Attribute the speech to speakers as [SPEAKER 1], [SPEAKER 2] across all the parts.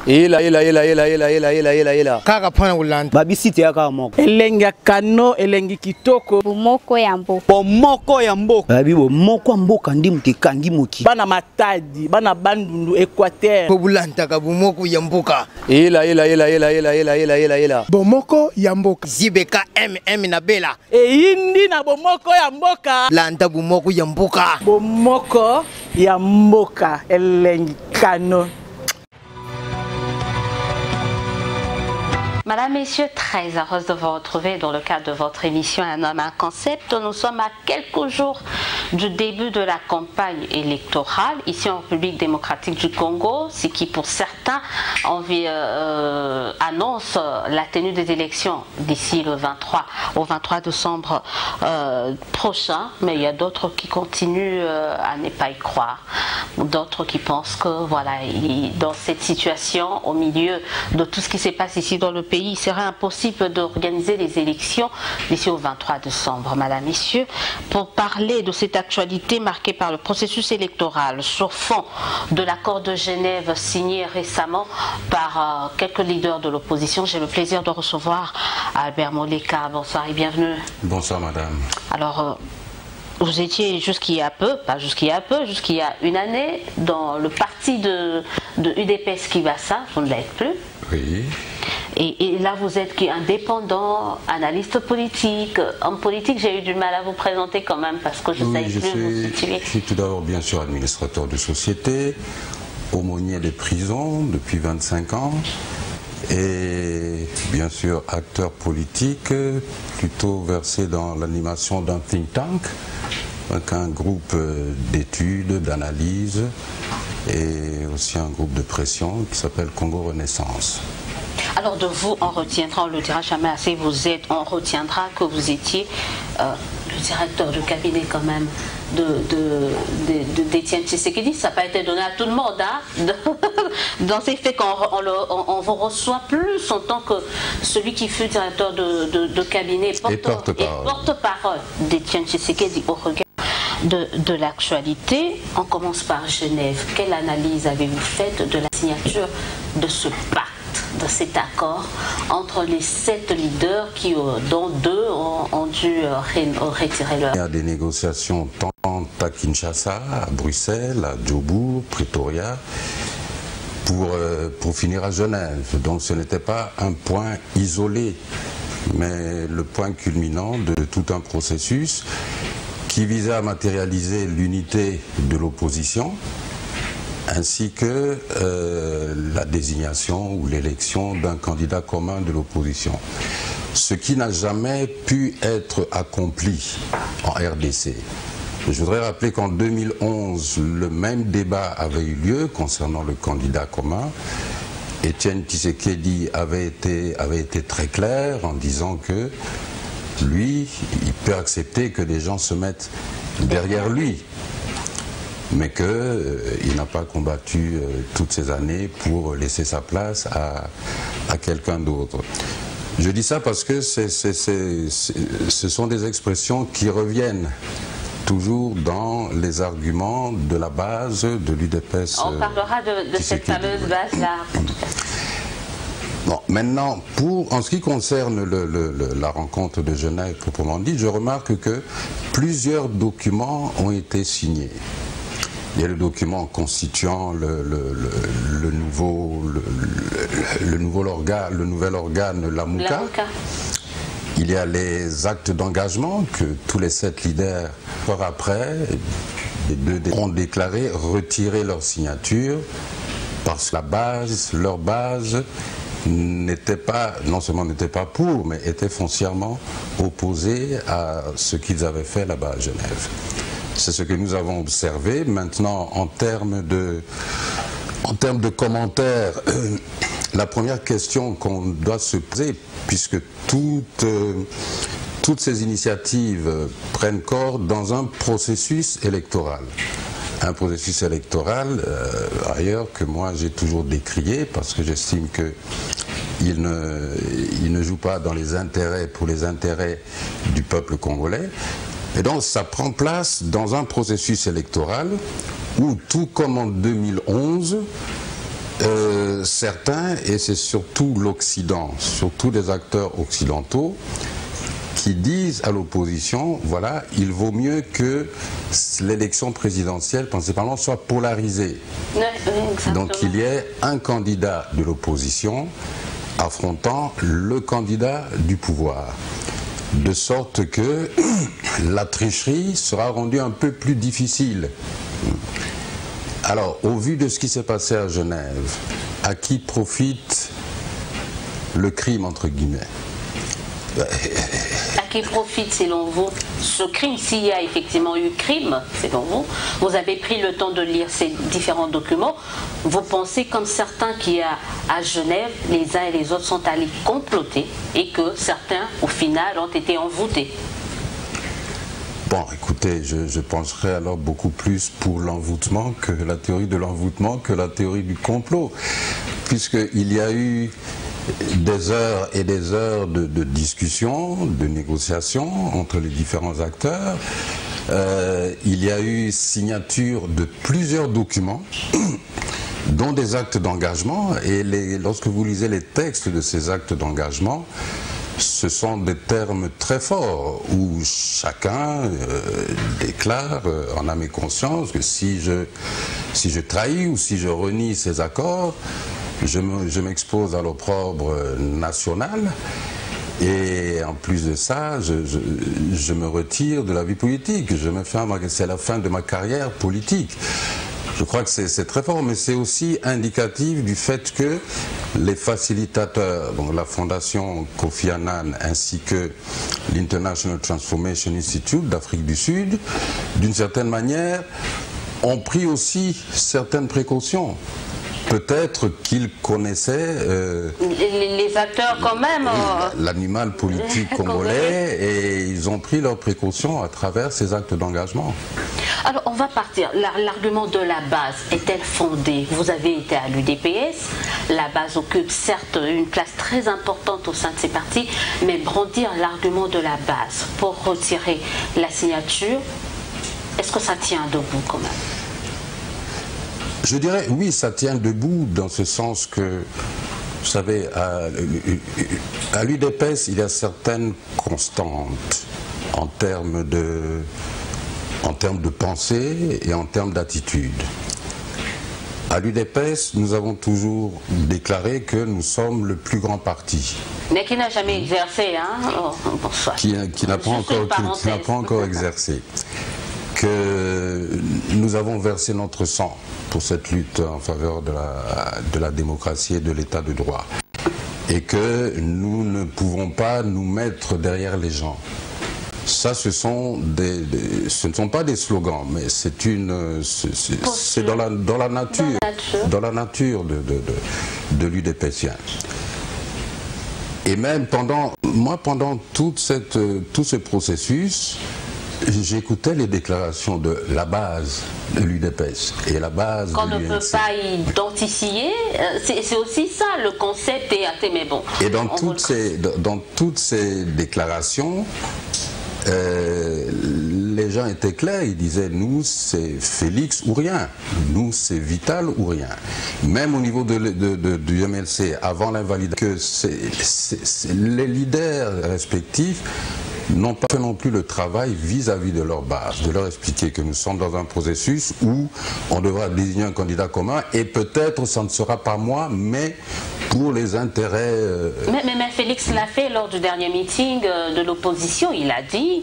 [SPEAKER 1] ela. Kaka pana ulanda.
[SPEAKER 2] Babisite ya kaka moko.
[SPEAKER 3] Elengi kano, elengi kitoko.
[SPEAKER 4] Bomoko ya mboka.
[SPEAKER 3] Bomoko ya mboka.
[SPEAKER 2] Babi bomoko ya mboka ndi mutekangi moki.
[SPEAKER 3] Bana Matadi, bana Bandundu, Équateur.
[SPEAKER 1] Pobulanta ka bomoko ya mboka.
[SPEAKER 2] Ela.
[SPEAKER 1] Bomoko ya mboka. Zibeka MM na bela.
[SPEAKER 3] Indi na bomoko ya mboka.
[SPEAKER 1] Landa bomoko ya mboka.
[SPEAKER 3] Bomoko ya mboka. Elengi kano.
[SPEAKER 5] Madame, Messieurs, très heureuse de vous retrouver dans le cadre de votre émission Un homme, un concept. Nous sommes à quelques jours du début de la campagne électorale ici en République démocratique du Congo, ce qui pour certains annonce la tenue des élections d'ici le 23 au 23 décembre prochain. Mais il y a d'autres qui continuent à ne pas y croire. D'autres qui pensent que voilà, dans cette situation, au milieu de tout ce qui se passe ici dans le pays, il serait impossible d'organiser les élections d'ici au 23 décembre. Madame, Messieurs, pour parler de cette actualité marquée par le processus électoral sur fond de l'accord de Genève signé récemment par quelques leaders de l'opposition, j'ai le plaisir de recevoir Albert Moleka. Bonsoir et bienvenue.
[SPEAKER 6] Bonsoir madame.
[SPEAKER 5] Alors, vous étiez jusqu'il y a peu, pas jusqu'il y a peu, jusqu'il y a une année, dans le parti de UDPS Kibasa, vous ne l'êtes plus.
[SPEAKER 6] Oui.
[SPEAKER 5] Et là, vous êtes indépendant, analyste politique, homme politique. J'ai eu du mal à vous présenter quand même parce que je ne savais plus vous situer.
[SPEAKER 6] Je suis tout d'abord bien sûr administrateur de société, aumônier des prisons depuis 25 ans et bien sûr acteur politique, plutôt versé dans l'animation d'un think tank, avec un groupe d'études, d'analyse et aussi un groupe de pression qui s'appelle Congo Renaissance.
[SPEAKER 5] Alors de vous, on retiendra, on ne le dira jamais assez, on retiendra que vous étiez le directeur de cabinet quand même d'Étienne Tshisekedi. Ça n'a pas été donné à tout le monde. Hein, dans ces faits qu'on vous reçoit plus en tant que celui qui fut directeur de cabinet et porte-parole d'Étienne Tshisekedi au regard de l'actualité. On commence par Genève. Quelle analyse avez-vous faite de la signature de ce pacte, de cet accord entre les 7 leaders dont 2 ont dû retirer leur...
[SPEAKER 6] Il y a des négociations tant à Kinshasa, à Bruxelles, à Djobourg, Pretoria, pour finir à Genève. Donc ce n'était pas un point isolé, mais le point culminant de tout un processus qui visait à matérialiser l'unité de l'opposition, ainsi que la désignation ou l'élection d'un candidat commun de l'opposition. Ce qui n'a jamais pu être accompli en RDC. Je voudrais rappeler qu'en 2011, le même débat avait eu lieu concernant le candidat commun. Étienne Tshisekedi avait été très clair en disant que lui, il peut accepter que des gens se mettent derrière lui, mais qu'il n'a pas combattu toutes ces années pour laisser sa place à quelqu'un d'autre. Je dis ça parce que ce sont des expressions qui reviennent toujours dans les arguments de la base de l'UDPS.
[SPEAKER 5] On parlera de cette fameuse base-là.
[SPEAKER 6] Bon, maintenant, en ce qui concerne la rencontre de Genève proprement dit, je remarque que plusieurs documents ont été signés. Il y a le document constituant le nouvel organe, la MOUCA. Il y a les actes d'engagement que tous les 7 leaders, par après, les 2 ont déclaré retirer leur signature parce que leur base, n'était pas, non seulement n'était pas pour, mais était foncièrement opposée à ce qu'ils avaient fait là-bas à Genève. C'est ce que nous avons observé. Maintenant, en termes de commentaires, la première question qu'on doit se poser, puisque toutes ces initiatives prennent corps dans un processus électoral. Un processus électoral, ailleurs, que moi j'ai toujours décrié, parce que j'estime qu'il ne joue pas dans les intérêts, pour les intérêts du peuple congolais. Et donc ça prend place dans un processus électoral où, tout comme en 2011, Certains, et c'est surtout l'Occident, surtout des acteurs occidentaux, qui disent à l'opposition, voilà, il vaut mieux que l'élection présidentielle, principalement, soit polarisée. Donc il y ait un candidat de l'opposition affrontant le candidat du pouvoir. De sorte que la tricherie sera rendue un peu plus difficile. Alors, au vu de ce qui s'est passé à Genève, à qui profite le crime, entre guillemets?
[SPEAKER 5] À qui profite, selon vous, ce crime? S'il y a effectivement eu crime, selon vous, vous avez pris le temps de lire ces différents documents, vous pensez comme certains qu'il y a à Genève, les uns et les autres sont allés comploter et que certains, au final, ont été envoûtés?
[SPEAKER 6] Bon, écoutez, je penserais alors beaucoup plus pour l'envoûtement que la théorie de l'envoûtement que la théorie du complot, puisqu'il y a eu des heures et des heures de discussion, de négociation entre les différents acteurs. Il y a eu signature de plusieurs documents, dont des actes d'engagement, et lorsque vous lisez les textes de ces actes d'engagement, ce sont des termes très forts où chacun déclare en âme et conscience que si je trahis ou si je renie ces accords, je m'expose à l'opprobre national et en plus de ça, je me retire de la vie politique. C'est la fin de ma carrière politique. Je crois que c'est très fort, mais c'est aussi indicatif du fait que les facilitateurs, donc la fondation Kofi Annan ainsi que l'International Transformation Institute d'Afrique du Sud, d'une certaine manière, ont pris aussi certaines précautions. Peut-être qu'ils connaissaient
[SPEAKER 5] les acteurs quand même
[SPEAKER 6] l'animal politique congolais et ils ont pris leurs précautions à travers ces actes d'engagement.
[SPEAKER 5] Alors on va partir. L'argument de la base est-elle fondée? Vous avez été à l'UDPS, la base occupe certes une place très importante au sein de ces partis, mais brandir l'argument de la base pour retirer la signature, est-ce que ça tient debout quand même?
[SPEAKER 6] Je dirais oui, ça tient debout dans ce sens que, vous savez, à l'UDPS, il y a certaines constantes en termes de pensée et en termes d'attitude. À l'UDPS, nous avons toujours déclaré que nous sommes le plus grand parti.
[SPEAKER 5] Mais qui n'a jamais exercé, hein? Bonsoir.
[SPEAKER 6] Qui n'a pas encore exercé. Que nous avons versé notre sang pour cette lutte en faveur de la démocratie et de l'état de droit. Et que nous ne pouvons pas nous mettre derrière les gens. Ça, ce ne sont pas des slogans, mais c'est dans la nature de l'UDPSien. Et même pendant tout ce processus, j'écoutais les déclarations de la base de l'UDPS et la base
[SPEAKER 5] qu'on
[SPEAKER 6] de
[SPEAKER 5] ne peut pas identifier, c'est aussi ça, le concept est athée, mais bon.
[SPEAKER 6] Et dans toutes ces déclarations, les gens étaient clairs, ils disaient nous c'est Félix ou rien, nous c'est Vital ou rien. Même au niveau du MLC, avant l'invalidation, que les leaders respectifs n'ont pas fait non plus le travail vis-à-vis de leur base, de leur expliquer que nous sommes dans un processus où on devra désigner un candidat commun et peut-être ça ne sera pas moi, mais pour les intérêts... Mais
[SPEAKER 5] Félix l'a fait lors du dernier meeting de l'opposition, il a dit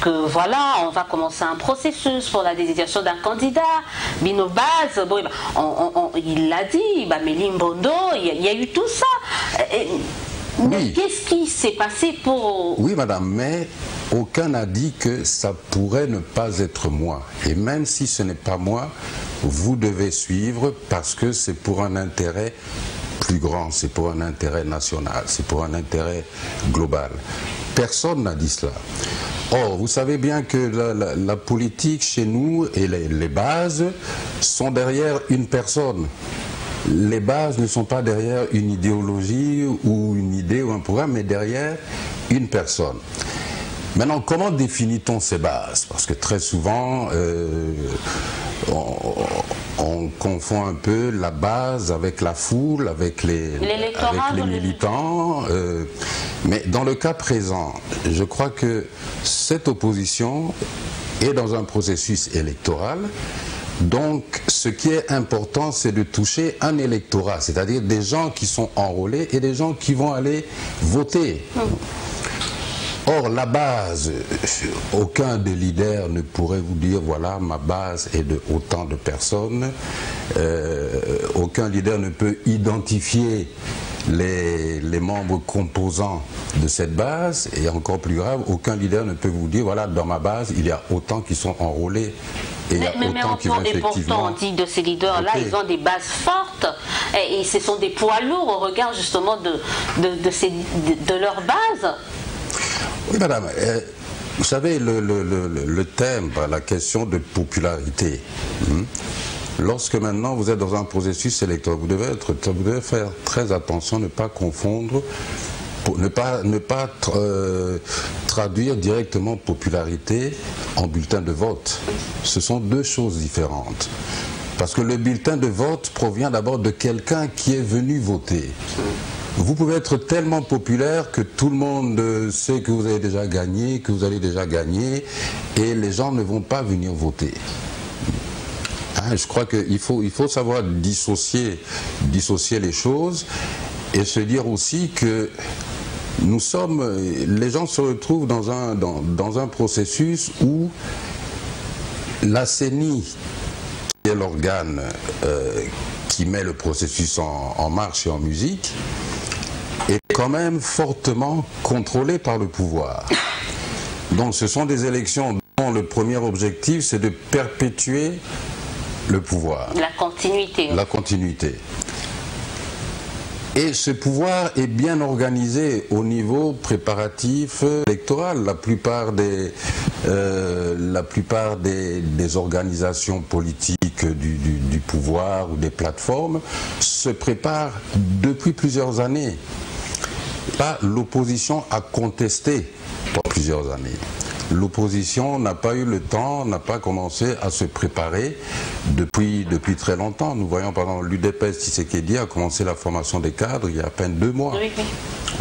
[SPEAKER 5] que voilà, on va commencer un processus pour la désignation d'un candidat, Bino Baz, bon, il l'a dit, Mélim Bondo, il y a eu tout ça. Mais oui. Qu'est-ce qui s'est passé pour...
[SPEAKER 6] Oui, madame, mais aucun n'a dit que ça pourrait ne pas être moi. Et même si ce n'est pas moi, vous devez suivre parce que c'est pour un intérêt plus grand, c'est pour un intérêt national, c'est pour un intérêt global. Personne n'a dit cela. Or, vous savez bien que la politique chez nous et les bases sont derrière une personne. Les bases ne sont pas derrière une idéologie ou une idée ou un programme, mais derrière une personne. Maintenant, comment définit-on ces bases? Parce que très souvent, on confond un peu la base avec la foule, avec les militants. Mais dans le cas présent, je crois que cette opposition est dans un processus électoral. Donc, ce qui est important, c'est de toucher un électorat, c'est-à-dire des gens qui sont enrôlés et des gens qui vont aller voter. Or, la base, aucun des leaders ne pourrait vous dire, voilà, ma base est de autant de personnes. Aucun leader ne peut identifier les membres composants de cette base, et encore plus grave, aucun leader ne peut vous dire, voilà, dans ma base, il y a autant qui sont enrôlés. Et
[SPEAKER 5] pourtant, on dit de ces leaders-là, ils ont des bases fortes, et ce sont des poids lourds au regard justement de leur base.
[SPEAKER 6] Oui, madame. Vous savez, le thème, la question de popularité, lorsque maintenant vous êtes dans un processus électoral, vous devez faire très attention, ne pas confondre, ne pas traduire directement popularité en bulletin de vote. Ce sont deux choses différentes. Parce que le bulletin de vote provient d'abord de quelqu'un qui est venu voter. Vous pouvez être tellement populaire que tout le monde sait que vous avez déjà gagné, que vous allez déjà gagner, et les gens ne vont pas venir voter. Je crois qu'il faut savoir dissocier les choses et se dire aussi que les gens se retrouvent dans un processus où la CENI, qui est l'organe qui met le processus en marche et en musique, est quand même fortement contrôlé par le pouvoir. Donc ce sont des élections dont le premier objectif, c'est de perpétuer le pouvoir.
[SPEAKER 5] La continuité.
[SPEAKER 6] La continuité. Et ce pouvoir est bien organisé au niveau préparatif électoral. La plupart des organisations politiques du pouvoir ou des plateformes se préparent depuis plusieurs années. Là, l'opposition a contesté pendant plusieurs années. L'opposition n'a pas eu le temps, n'a pas commencé à se préparer depuis très longtemps. Nous voyons par exemple l'UDPS Tshisekedi a commencé la formation des cadres il y a à peine 2 mois. Oui, oui.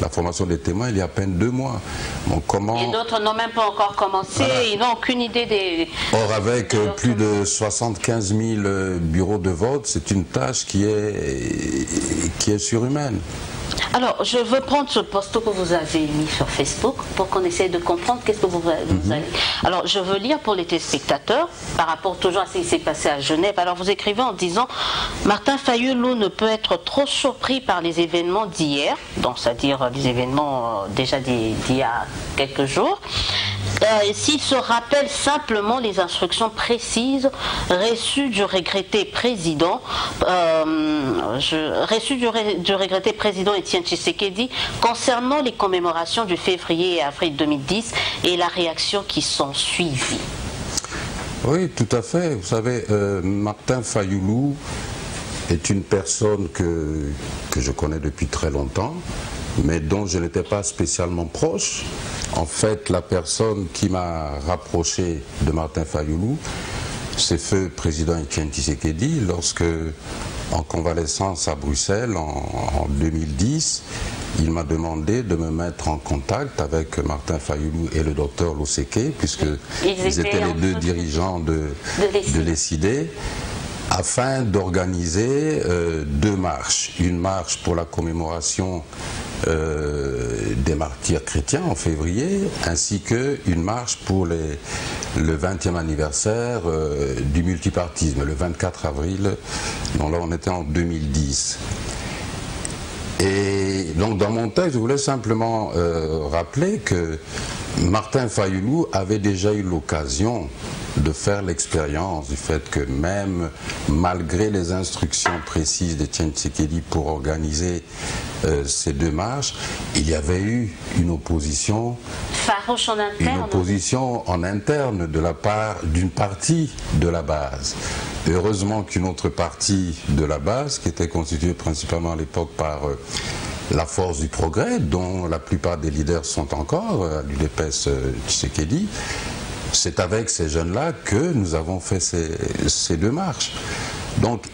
[SPEAKER 6] La formation des témoins il y a à peine 2 mois. Donc, comment...
[SPEAKER 5] Et d'autres n'ont même pas encore commencé, voilà. Ils n'ont aucune idée des...
[SPEAKER 6] Or avec plus de 75 000 bureaux de vote, c'est une tâche qui est surhumaine.
[SPEAKER 5] Alors, je veux prendre ce post que vous avez mis sur Facebook pour qu'on essaie de comprendre qu'est-ce que vous avez. Alors, je veux lire pour les téléspectateurs, par rapport toujours à ce qui s'est passé à Genève. Alors, vous écrivez en disant « Martin Fayulu ne peut être trop surpris par les événements d'hier », donc c'est-à-dire les événements déjà d'il y a quelques jours, s'il se rappelle simplement les instructions précises reçues du regretté président, Étienne Tshisekedi concernant les commémorations du février et avril 2010 et la réaction qui s'en suivit.
[SPEAKER 6] Oui, tout à fait. Vous savez, Martin Fayulu est une personne que je connais depuis très longtemps, mais dont je n'étais pas spécialement proche. En fait, la personne qui m'a rapproché de Martin Fayulu, c'est feu président Étienne Tshisekedi, lorsque, en convalescence à Bruxelles en 2010, il m'a demandé de me mettre en contact avec Martin Fayulu et le docteur Loseke, puisqu'ils étaient les deux dirigeants de l'ESID, afin d'organiser 2 marches. Une marche pour la commémoration des martyrs chrétiens en février, ainsi qu'une marche pour le 20e anniversaire du multipartisme, le 24 avril, donc là on était en 2010. Et donc dans mon texte, je voulais simplement rappeler que Martin Fayulu avait déjà eu l'occasion de faire l'expérience du fait que même malgré les instructions précises d'Étienne Tshisekedi pour organiser ces 2 marches, il y avait eu une opposition
[SPEAKER 5] farouche en interne.
[SPEAKER 6] Une opposition en interne de la part d'une partie de la base. Heureusement qu'une autre partie de la base, qui était constituée principalement à l'époque par la force du progrès, dont la plupart des leaders sont encore à l'UDPS Tshisekedi, c'est avec ces jeunes-là que nous avons fait ces 2 marches. Donc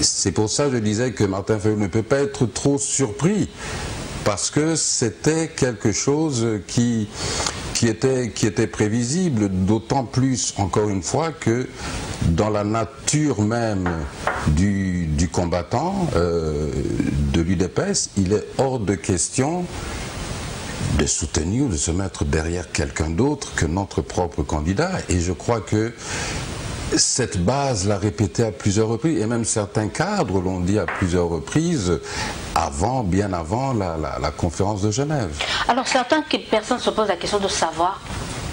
[SPEAKER 6] c'est pour ça que je disais que Martin Fayulu ne peut pas être trop surpris, parce que c'était quelque chose qui était prévisible, d'autant plus, encore une fois, que dans la nature même du combattant, de l'UDPS, il est hors de question de soutenir ou de se mettre derrière quelqu'un d'autre que notre propre candidat. Et je crois que cette base l'a répété à plusieurs reprises, et même certains cadres l'ont dit à plusieurs reprises, bien avant la conférence de Genève.
[SPEAKER 5] Alors certaines personnes se posent la question de savoir,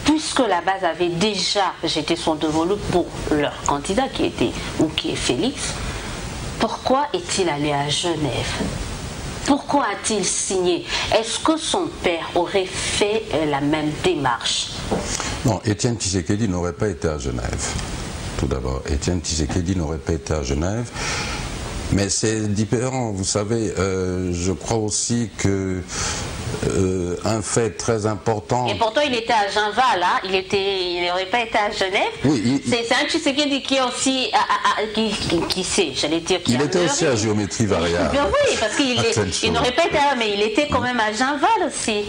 [SPEAKER 5] puisque la base avait déjà jeté son dévolu pour leur candidat qui est Félix, pourquoi est-il allé à Genève? Pourquoi a-t-il signé? Est-ce que son père aurait fait la même démarche?
[SPEAKER 6] Non, Étienne Tshisekedi n'aurait pas été à Genève. Tout d'abord, Étienne Tshisekedi n'aurait pas été à Genève. Mais c'est différent, vous savez, je crois aussi que un fait très important...
[SPEAKER 5] Et pourtant il était à Genval, là, il n'aurait pas été à Genève.
[SPEAKER 6] Oui,
[SPEAKER 5] c'est un Tshisekedi qui est aussi, qui sait, j'allais dire... Qui
[SPEAKER 6] il était aussi à géométrie variable.
[SPEAKER 5] Bien oui, parce qu'il n'aurait pas été là, mais il était quand même à Genval aussi.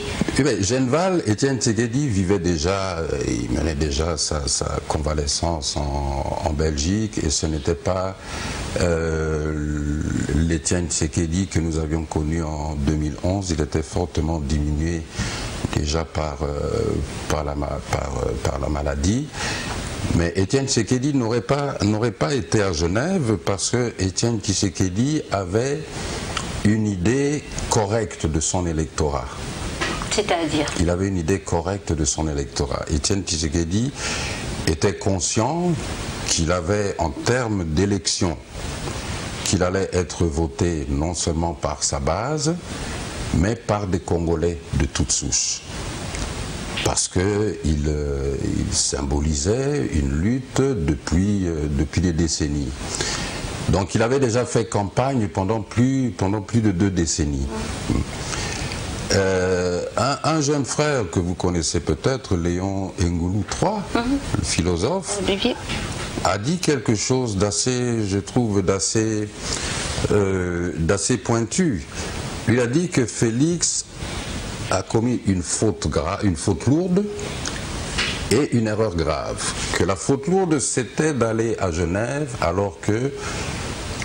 [SPEAKER 6] Genval, Étienne Tshisekedi vivait déjà, il menait déjà sa convalescence en Belgique, et ce n'était pas l'Étienne Tshisekedi que nous avions connu en 2011. Il était fortement diminué déjà par la maladie. Mais Étienne Tshisekedi n'aurait pas été à Genève, parce que Étienne Tshisekedi avait une idée correcte de son électorat.
[SPEAKER 5] C'est-à-dire? Il
[SPEAKER 6] avait une idée correcte de son électorat. Étienne Tshisekedi était conscient qu'il avait, en termes d'élection, qu'il allait être voté non seulement par sa base, mais par des Congolais de toutes souches. Parce qu'il symbolisait une lutte depuis des décennies. Donc il avait déjà fait campagne pendant plus de 2 décennies. Un jeune frère que vous connaissez peut-être, Léon Ngoulou III, le philosophe, a dit quelque chose d'assez, je trouve, d'assez pointu. Il a dit que Félix a commis une faute lourde et une erreur grave. Que la faute lourde, c'était d'aller à Genève, alors que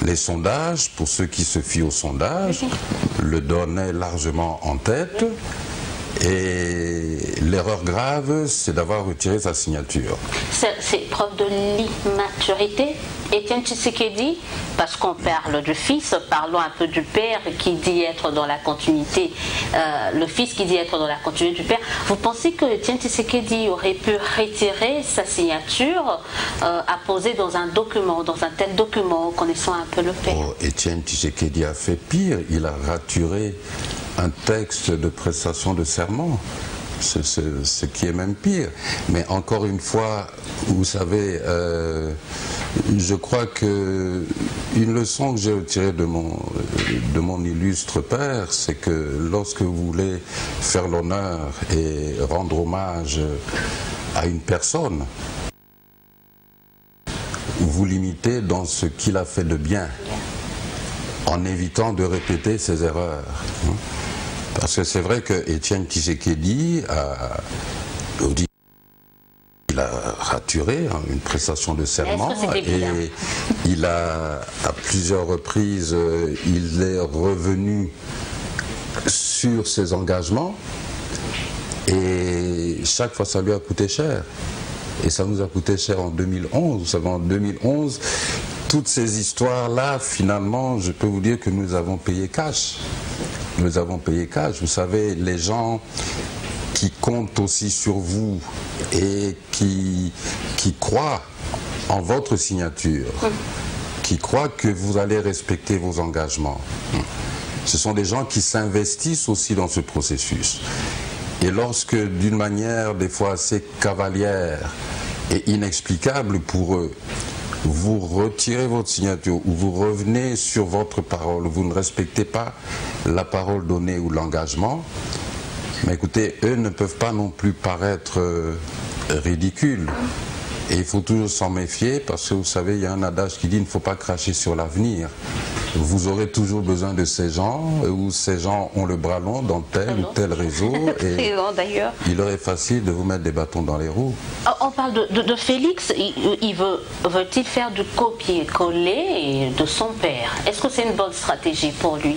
[SPEAKER 6] les sondages, pour ceux qui se fient aux sondages, le donnaient largement en tête. Et l'erreur grave, c'est d'avoir retiré sa signature.
[SPEAKER 5] C'est preuve de l'immaturité, Étienne Tshisekedi, parce qu'on parle du fils, parlons un peu du père qui dit être dans la continuité, le fils qui dit être dans la continuité du père. Vous pensez que Étienne Tshisekedi aurait pu retirer sa signature, apposer dans un document, dans un tel document, connaissant un peu le père?
[SPEAKER 6] Étienne Tshisekedi a fait pire, il a raturé un texte de prestation de serment, ce qui est même pire. Mais encore une fois, vous savez, je crois que une leçon que j'ai retirée de mon illustre père, c'est que lorsque vous voulez faire l'honneur et rendre hommage à une personne, vous limitez dans ce qu'il a fait de bien, en évitant de répéter ses erreurs. Parce que c'est vrai que Étienne Tshisekedi il a raturé une prestation de serment, et il a, à plusieurs reprises, il est revenu sur ses engagements, et chaque fois ça lui a coûté cher. Et ça nous a coûté cher en 2011. Vous savez, en 2011, toutes ces histoires-là, finalement, je peux vous dire que nous avons payé cash. Nous avons payé cash. Vous savez, les gens qui comptent aussi sur vous et qui croient en votre signature, qui croient que vous allez respecter vos engagements, ce sont des gens qui s'investissent aussi dans ce processus. Et lorsque, d'une manière des fois assez cavalière et inexplicable pour eux, vous retirez votre signature ou vous revenez sur votre parole, vous ne respectez pas la parole donnée ou l'engagement, mais écoutez, eux ne peuvent pas non plus paraître ridicules. Et il faut toujours s'en méfier parce que vous savez, il y a un adage qui dit il ne faut pas cracher sur l'avenir. Vous aurez toujours besoin de ces gens, ou ces gens ont le bras long dans tel ou tel réseau. Et
[SPEAKER 5] d'ailleurs.
[SPEAKER 6] Il leur est facile de vous mettre des bâtons dans les roues.
[SPEAKER 5] On parle de Félix, veut-il faire du copier-coller de son père? Est-ce que c'est une bonne stratégie pour lui?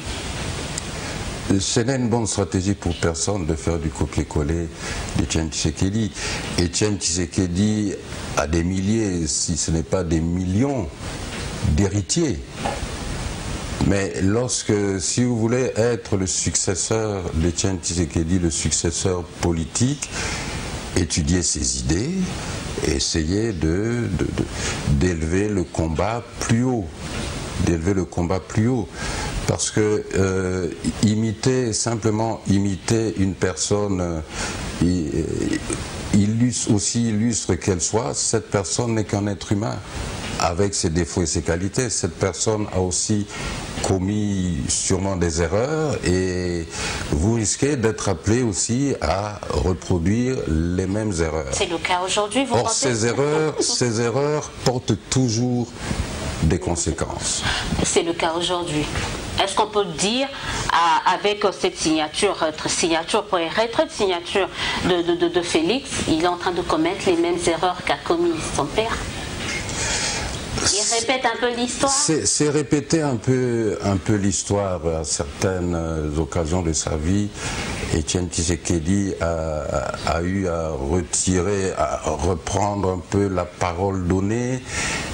[SPEAKER 6] Ce n'est une bonne stratégie pour personne de faire du copier-coller d'Etienne Tshisekedi. Etienne Tshisekedi a des milliers, si ce n'est pas des millions, d'héritiers. Mais si vous voulez être le successeur d'Etienne Tshisekedi, le successeur politique, étudiez ses idées et essayez d'élever le combat plus haut. Parce que simplement imiter une personne, aussi illustre qu'elle soit, cette personne n'est qu'un être humain, avec ses défauts et ses qualités. Cette personne a aussi commis sûrement des erreurs et vous risquez d'être appelé aussi à reproduire les mêmes erreurs.
[SPEAKER 5] C'est le cas aujourd'hui, vous pensez?
[SPEAKER 6] Ces erreurs portent toujours des conséquences.
[SPEAKER 5] C'est le cas aujourd'hui. Est-ce qu'on peut dire, avec cette signature pour les retraits de signature de Félix, il est en train de commettre les mêmes erreurs qu'a commis son père? Il répète un peu l'histoire?
[SPEAKER 6] C'est répéter un peu l'histoire à certaines occasions de sa vie. Etienne Tshisekedi a eu à reprendre un peu la parole donnée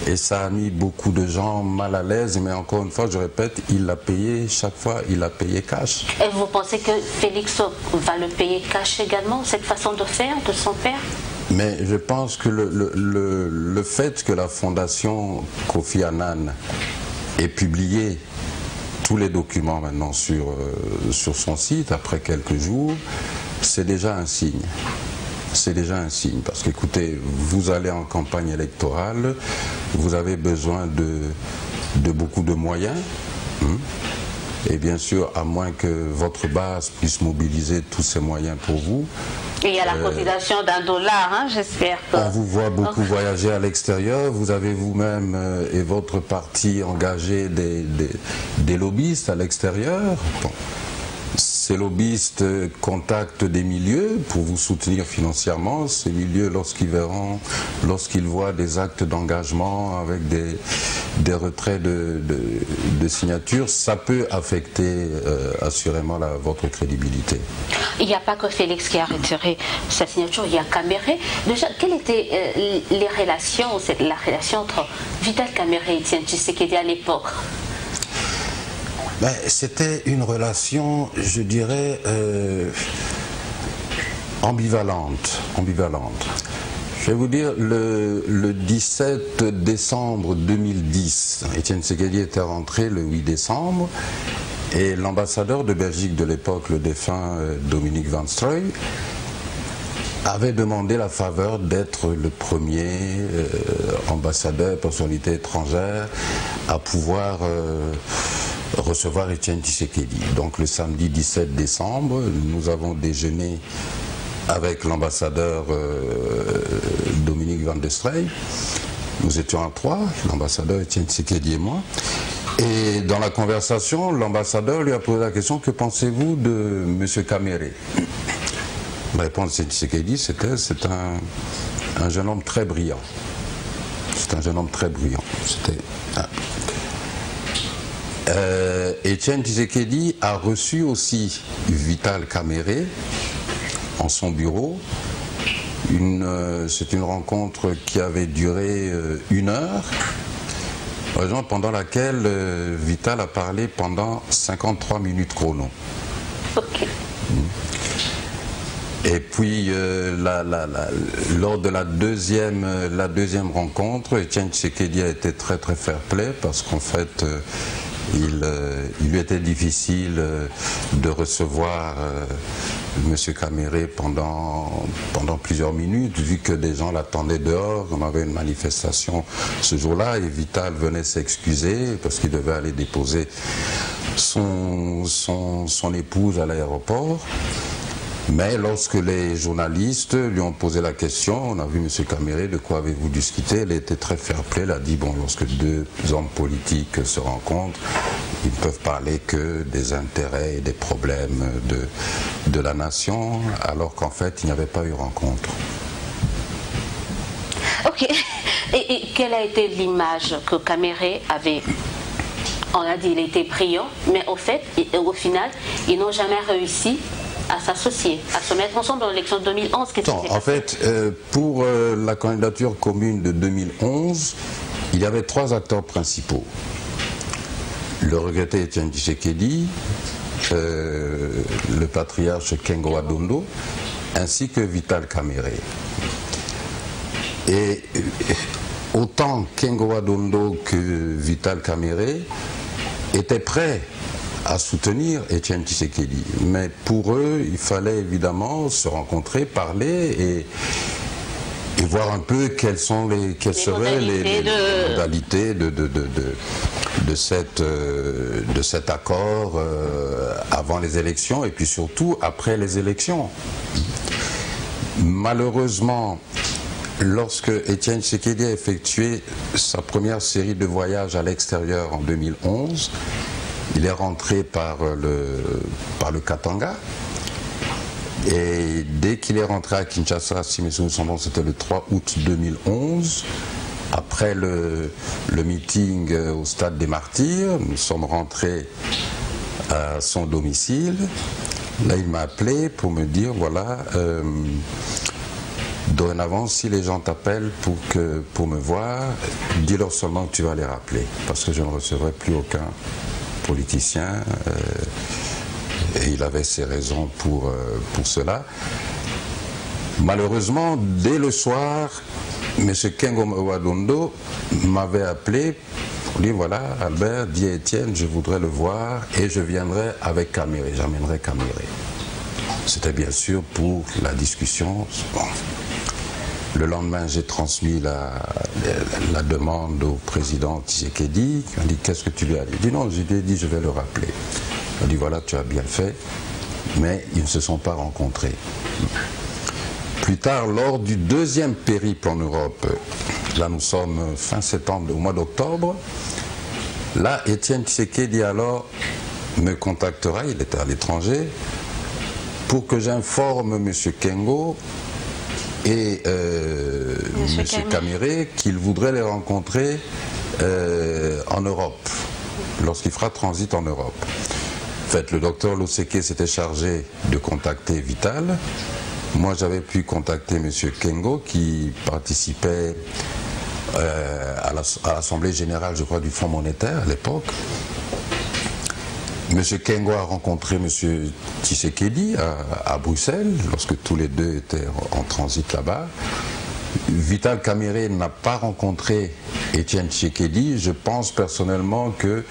[SPEAKER 6] et ça a mis beaucoup de gens mal à l'aise, mais encore une fois, je répète, il l'a payé, chaque fois il l'a payé cash.
[SPEAKER 5] Et vous pensez que Félix va le payer cash également, cette façon de faire de son père?
[SPEAKER 6] Mais je pense que le fait que la fondation Kofi Annan ait publié tous les documents maintenant sur son site après quelques jours, c'est déjà un signe. C'est déjà un signe parce qu'écoutez, vous allez en campagne électorale, vous avez besoin de beaucoup de moyens. Et bien sûr, à moins que votre base puisse mobiliser tous ces moyens pour vous.
[SPEAKER 5] Et il y a la cotisation $1, hein, j'espère.
[SPEAKER 6] On vous voit beaucoup voyager à l'extérieur. Vous avez vous-même et votre parti engagé des lobbyistes à l'extérieur. Bon. Ces lobbyistes contactent des milieux pour vous soutenir financièrement. Ces milieux, lorsqu'ils voient des actes d'engagement avec des retraits de signatures, ça peut affecter assurément votre crédibilité.
[SPEAKER 5] Il n'y a pas que Félix qui a retiré sa signature, il y a Kamere. Déjà, quelles étaient la relation entre Vital Kamere et Etienne Tshisekedi à l'époque?
[SPEAKER 6] C'était une relation, je dirais, ambivalente. Je vais vous dire, le 17 décembre 2010, Etienne Tshisekedi était rentré le 8 décembre, et l'ambassadeur de Belgique de l'époque, le défunt Dominique Van Strooij, avait demandé la faveur d'être le premier ambassadeur, personnalité étrangère, à pouvoir recevoir Etienne Tshisekedi. Donc le samedi 17 décembre, nous avons déjeuné avec l'ambassadeur Dominique Van Strooij. Nous étions à trois, l'ambassadeur Etienne Tshisekedi et moi. Et dans la conversation, l'ambassadeur lui a posé la question: que pensez-vous de M. Kamere? La réponse de Tshisekedi, c'est un jeune homme très brillant. C'est un jeune homme très brillant. Etienne Tshisekedi a reçu aussi Vital Kamere en son bureau. C'est une rencontre qui avait duré 1 heure, pendant laquelle Vital a parlé pendant 53 minutes chrono.
[SPEAKER 5] Okay.
[SPEAKER 6] Et puis, lors de la deuxième rencontre, Etienne Tshisekedi a été très très fair-play parce qu'en fait, il lui était difficile de recevoir M. Kamere pendant plusieurs minutes, vu que des gens l'attendaient dehors. On avait une manifestation ce jour-là et Vital venait s'excuser parce qu'il devait aller déposer son épouse à l'aéroport. Mais lorsque les journalistes lui ont posé la question, on a vu M. Caméré, de quoi avez-vous discuté? Elle était très fair-play, elle a dit, bon, lorsque deux hommes politiques se rencontrent, ils ne peuvent parler que des intérêts et des problèmes de la nation, alors qu'en fait, il n'y avait pas eu rencontre.
[SPEAKER 5] Ok. Et quelle a été l'image que Caméré avait? On a dit qu'il était brillant, mais au final, ils n'ont jamais réussi à s'associer, à se mettre ensemble dans l'élection de 2011.
[SPEAKER 6] En fait, pour la candidature commune de 2011, il y avait trois acteurs principaux. Le regretté Étienne Tshisekedi, le patriarche Kengo Adondo, ainsi que Vital Caméré. Et autant Kengo Adondo que Vital Caméré étaient prêts à soutenir Étienne Tshisekedi. Mais pour eux, il fallait évidemment se rencontrer, parler et voir un peu quelles seraient les modalités de cet accord avant les élections et puis surtout après les élections. Malheureusement, lorsque Étienne Tshisekedi a effectué sa première série de voyages à l'extérieur en 2011, il est rentré par le Katanga et dès qu'il est rentré à Kinshasa, si mes souvenirs sont bons, c'était le 3 août 2011, après le meeting au stade des Martyrs, nous sommes rentrés à son domicile. Là, il m'a appelé pour me dire, voilà, dorénavant, si les gens t'appellent pour me voir, dis-leur seulement que tu vas les rappeler, parce que je ne recevrai plus aucun politicien, et il avait ses raisons pour cela. Malheureusement, dès le soir, M. Kengo Adondo m'avait appelé pour dire, voilà, Albert, dis à Étienne, je voudrais le voir et je viendrai avec Caméré, j'amènerai Caméré. C'était bien sûr pour la discussion. Bon. Le lendemain, j'ai transmis la demande au président Tshisekedi, qui m'a dit, qu'est-ce que tu lui as dit? Il dit, non, je lui ai dit, je vais le rappeler. Il a dit, voilà, tu as bien fait, mais ils ne se sont pas rencontrés. Plus tard, lors du deuxième périple en Europe, là nous sommes fin septembre, au mois d'octobre, là, Étienne Tshisekedi alors me contactera, il était à l'étranger, pour que j'informe M. Kengo et M. Caméré qu'il voudrait les rencontrer en Europe, lorsqu'il fera transit en Europe. En fait, le docteur Loseke s'était chargé de contacter Vital. Moi, j'avais pu contacter M. Kengo qui participait à l'Assemblée générale, je crois, du Fonds monétaire à l'époque. M. Kengo a rencontré M. Tshisekedi à Bruxelles, lorsque tous les deux étaient en transit là-bas. Vital Caméré n'a pas rencontré Étienne Tshisekedi. Je pense personnellement que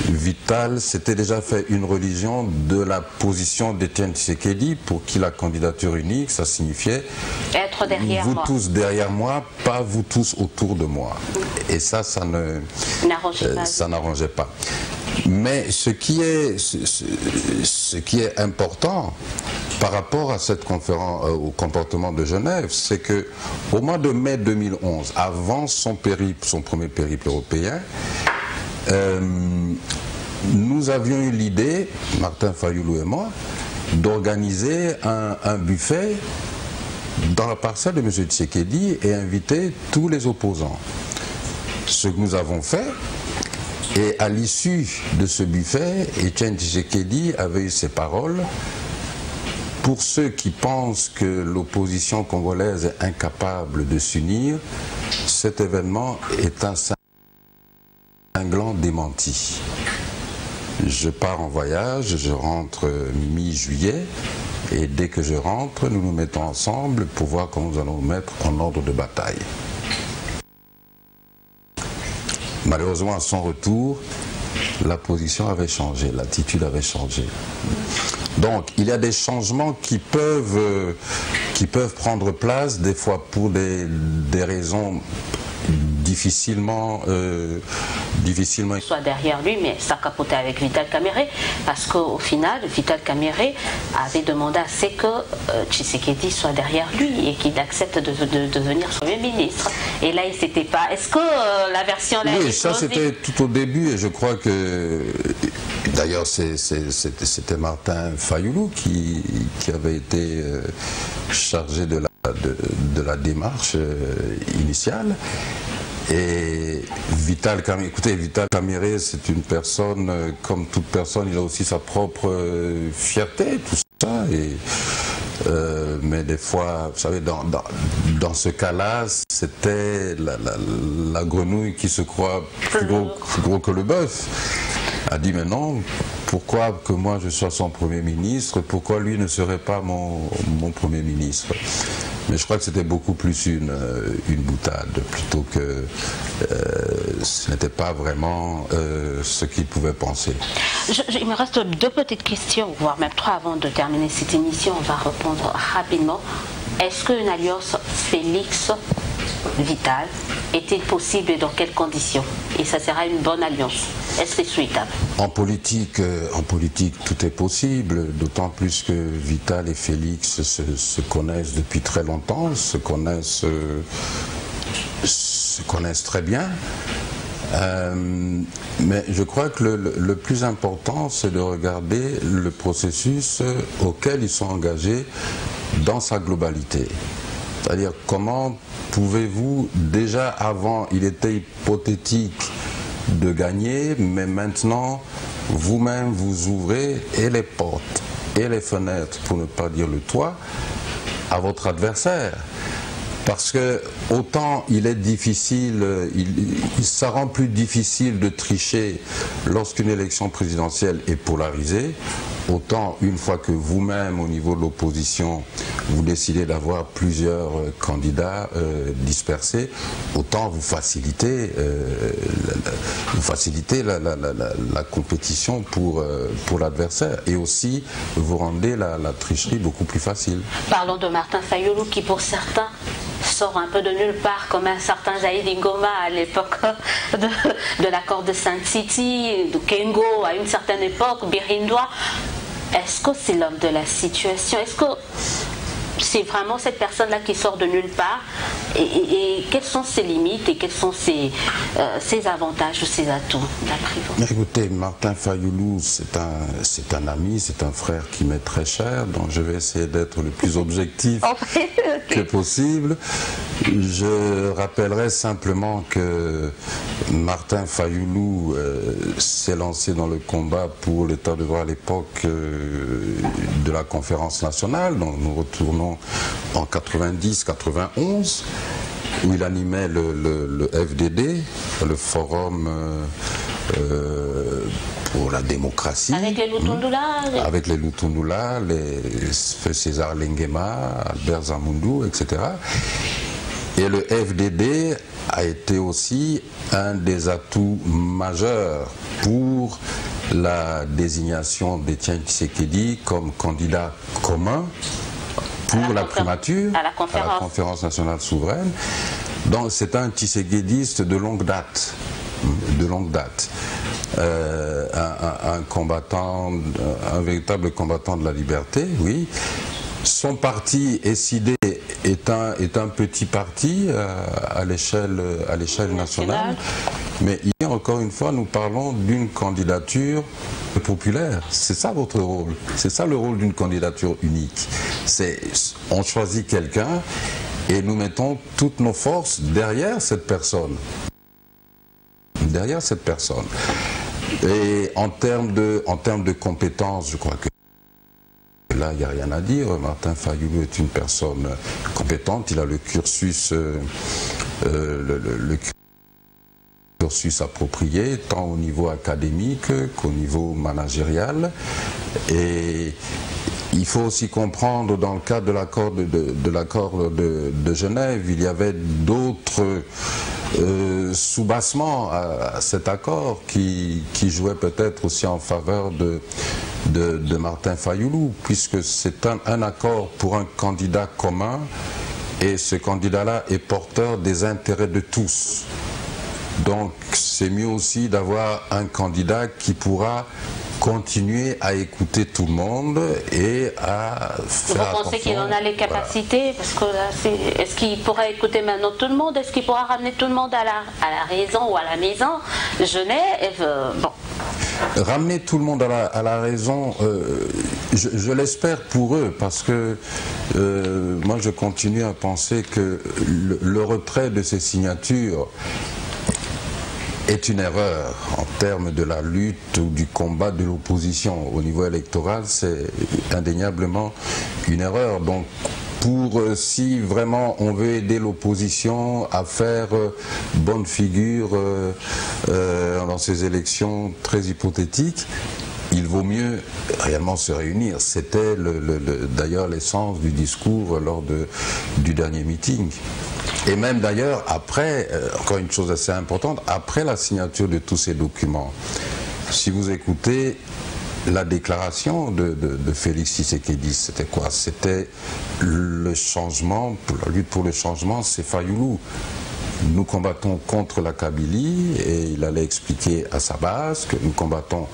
[SPEAKER 6] Vital s'était déjà fait une religion de la position d'Étienne Tshisekedi, pour qui la candidature unique, ça signifiait
[SPEAKER 5] être derrière
[SPEAKER 6] vous
[SPEAKER 5] moi.
[SPEAKER 6] Tous derrière moi, pas vous tous autour de moi. Et ça n'arrangeait pas. Mais ce qui est important par rapport à cette conférence, au comportement de Genève, c'est que au mois de mai 2011, avant son premier périple européen, nous avions eu l'idée, Martin Fayulu et moi, d'organiser un buffet dans la parcelle de M. Tshisekedi et inviter tous les opposants. Ce que nous avons fait. Et à l'issue de ce buffet, Étienne Tshisekedi avait eu ces paroles. Pour ceux qui pensent que l'opposition congolaise est incapable de s'unir, cet événement est un cinglant démenti. Je pars en voyage, je rentre mi-juillet, et dès que je rentre, nous nous mettons ensemble pour voir comment nous allons nous mettre en ordre de bataille. Malheureusement, à son retour, la position avait changé, l'attitude avait changé. Donc, il y a des changements qui peuvent prendre place, des fois pour des raisons difficilement
[SPEAKER 5] soit derrière lui, mais ça capotait avec Vital Kamerhe, parce qu'au final, Vital Kamerhe avait demandé à ce que Tshisekedi soit derrière lui et qu'il accepte de devenir Premier ministre. Et là, il s'était pas... Est-ce que la version...
[SPEAKER 6] Oui, ça c'était tout au début, et je crois que... D'ailleurs, c'était Martin Fayoulou qui avait été chargé de la démarche initiale. Et Vital Kamerhe, écoutez, Vital Kamerhe, c'est une personne, comme toute personne, il a aussi sa propre fierté, tout ça. Mais des fois, vous savez, dans ce cas-là, c'était la grenouille qui se croit plus gros que le bœuf. A dit, mais non, pourquoi que moi je sois son Premier ministre, pourquoi lui ne serait pas mon Premier ministre? Mais je crois que c'était beaucoup plus une boutade, plutôt que ce n'était pas vraiment ce qu'il pouvait penser.
[SPEAKER 5] Il me reste 2 petites questions, voire même 3 avant de terminer cette émission. On va répondre rapidement. Est-ce qu'une alliance Félix-Vital est-il possible et dans quelles conditions? Et ça sera une bonne alliance. Est-ce que c'est souhaitable? En politique,
[SPEAKER 6] tout est possible, d'autant plus que Vital et Félix se connaissent depuis très longtemps, se connaissent très bien. Mais je crois que le plus important, c'est de regarder le processus auquel ils sont engagés dans sa globalité. C'est-à-dire, comment pouvez-vous, déjà avant, il était hypothétique de gagner, mais maintenant, vous-même, vous ouvrez et les portes et les fenêtres, pour ne pas dire le toit, à votre adversaire. Parce que autant il est difficile, ça rend plus difficile de tricher lorsqu'une élection présidentielle est polarisée, autant une fois que vous-même, au niveau de l'opposition, vous décidez d'avoir plusieurs candidats dispersés, autant vous facilitez la compétition pour l'adversaire, et aussi vous rendez la tricherie beaucoup plus facile.
[SPEAKER 5] Parlons de Martin Fayoulou qui, pour certains, sort un peu de nulle part, comme un certain Jaïd Ngoma à l'époque de l'accord de Sainte City, de Kengo à une certaine époque, Birindwa. Est-ce que c'est l'homme de la situation? Est-ce que c'est vraiment cette personne-là qui sort de nulle part? Et quelles sont ses limites et quels sont ses avantages ou ses atouts, d'après vous?
[SPEAKER 6] Écoutez, Martin Fayoulou, c'est un ami, c'est un frère qui m'est très cher, donc je vais essayer d'être le plus objectif que possible. Je rappellerai simplement que Martin Fayoulou s'est lancé dans le combat pour l'état de droit à l'époque de la conférence nationale, donc nous retournons en 90-91, où il animait le FDD, le Forum pour la démocratie.
[SPEAKER 5] Avec les Lutundula.
[SPEAKER 6] Avec les Lutundula, César Lenguema, Albert Zamundou, etc. Et le FDD a été aussi un des atouts majeurs pour la désignation d'Étienne Tshisekedi comme candidat commun pour la primature à la conférence nationale souveraine. Donc c'est un tshisekidiste de longue date. Un combattant, un véritable combattant de la liberté, oui. Son parti, SID, est un petit parti à l'échelle nationale, mais hier, encore une fois, nous parlons d'une candidature populaire. C'est ça votre rôle, c'est ça le rôle d'une candidature unique. On choisit quelqu'un et nous mettons toutes nos forces derrière cette personne. Et en termes de compétences, je crois que là, il n'y a rien à dire. Martin Fayoulou est une personne compétente. Il a le cursus, cursus approprié, tant au niveau académique qu'au niveau managérial. Et il faut aussi comprendre, dans le cadre de l'accord de Genève, il y avait d'autres soubassements à cet accord qui jouaient peut-être aussi en faveur de Martin Fayoulou, puisque c'est un accord pour un candidat commun, et ce candidat-là est porteur des intérêts de tous. Donc c'est mieux aussi d'avoir un candidat qui pourra continuer à écouter tout le monde et à faire
[SPEAKER 5] Vous pensez qu'il en a les capacités? Voilà. Parce que là, est-ce qu'il pourra écouter maintenant tout le monde? Est-ce qu'il pourra ramener tout le monde à la raison ou à la maison? Bon.
[SPEAKER 6] Ramener tout le monde à la raison, je l'espère pour eux, parce que moi je continue à penser que le retrait de ces signatures est une erreur en termes de la lutte ou du combat de l'opposition au niveau électoral. C'est indéniablement une erreur. Donc si vraiment on veut aider l'opposition à faire bonne figure dans ces élections très hypothétiques, il vaut mieux réellement se réunir. C'était d'ailleurs l'essence du discours lors du dernier meeting. Et même d'ailleurs, après, encore une chose assez importante, après la signature de tous ces documents, si vous écoutez la déclaration de Félix Tshisekedi, c'était quoi? C'était le changement, la lutte pour le changement, c'est Fayoulou. Nous combattons contre la Kabylie, et il allait expliquer à sa base que nous combattons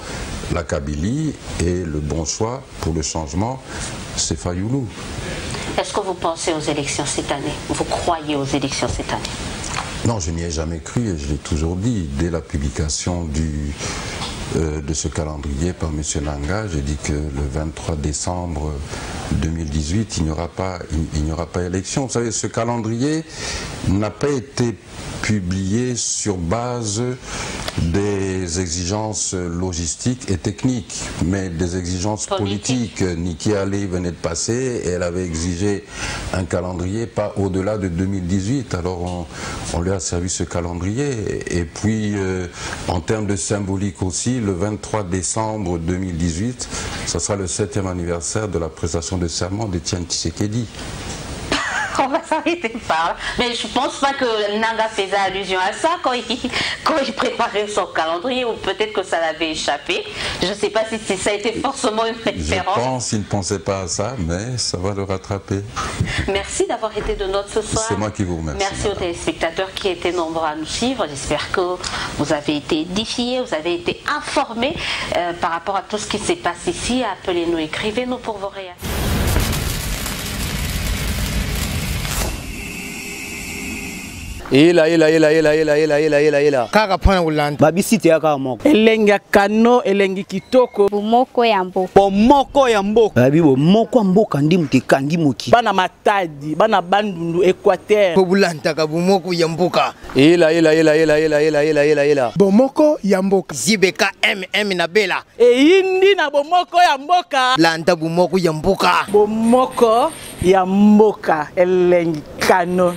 [SPEAKER 6] la Kabylie et le bon choix pour le changement, c'est Fayoulou.
[SPEAKER 5] Est-ce que vous pensez aux élections cette année? Vous croyez aux élections cette année?
[SPEAKER 6] Non, je n'y ai jamais cru, et je l'ai toujours dit. Dès la publication de ce calendrier par M. Nanga, j'ai dit que le 23 décembre 2018, il n'y aura pas élection. Vous savez, ce calendrier n'a pas été publié sur base des exigences logistiques et techniques, mais des exigences politiques. Nikki Haley venait de passer et elle avait exigé un calendrier pas au-delà de 2018. Alors on lui a servi ce calendrier. Et puis en termes de symbolique aussi, le 23 décembre 2018, ça sera le 7e anniversaire de la prestation de serment d'Étienne Tshisekedi.
[SPEAKER 5] On va s'arrêter par là. Mais je ne pense pas que Nanga faisait allusion à ça quand il préparait son calendrier, ou peut-être que ça l'avait échappé. Je ne sais pas si ça a été forcément une référence.
[SPEAKER 6] Je pense qu'il ne pensait pas à ça, mais ça va le rattraper.
[SPEAKER 5] Merci d'avoir été de notre ce soir.
[SPEAKER 6] C'est moi qui vous remercie.
[SPEAKER 5] Merci aux téléspectateurs qui étaient nombreux à nous suivre. J'espère que vous avez été édifiés, vous avez été informés par rapport à tout ce qui se passe ici. Appelez-nous, écrivez-nous pour vos réactions.
[SPEAKER 1] Ela kaka pana ulanta
[SPEAKER 2] babisite ya kaka moko
[SPEAKER 3] elengi ya kano elengi kitoko
[SPEAKER 4] bomoko ya mboka
[SPEAKER 3] bomoko ya mboka
[SPEAKER 2] babi bomoko ya mboka ndi mutu ekangi moki
[SPEAKER 3] bana matadi bana bandundu Équateur
[SPEAKER 1] po bulantaka bomoko ya mboka ela bomoko ya mboka zibeka na bela
[SPEAKER 3] eyindi na bomoko ya mboka
[SPEAKER 1] lanta bomoko ya mboka
[SPEAKER 3] bomoko ya mboka elengi kano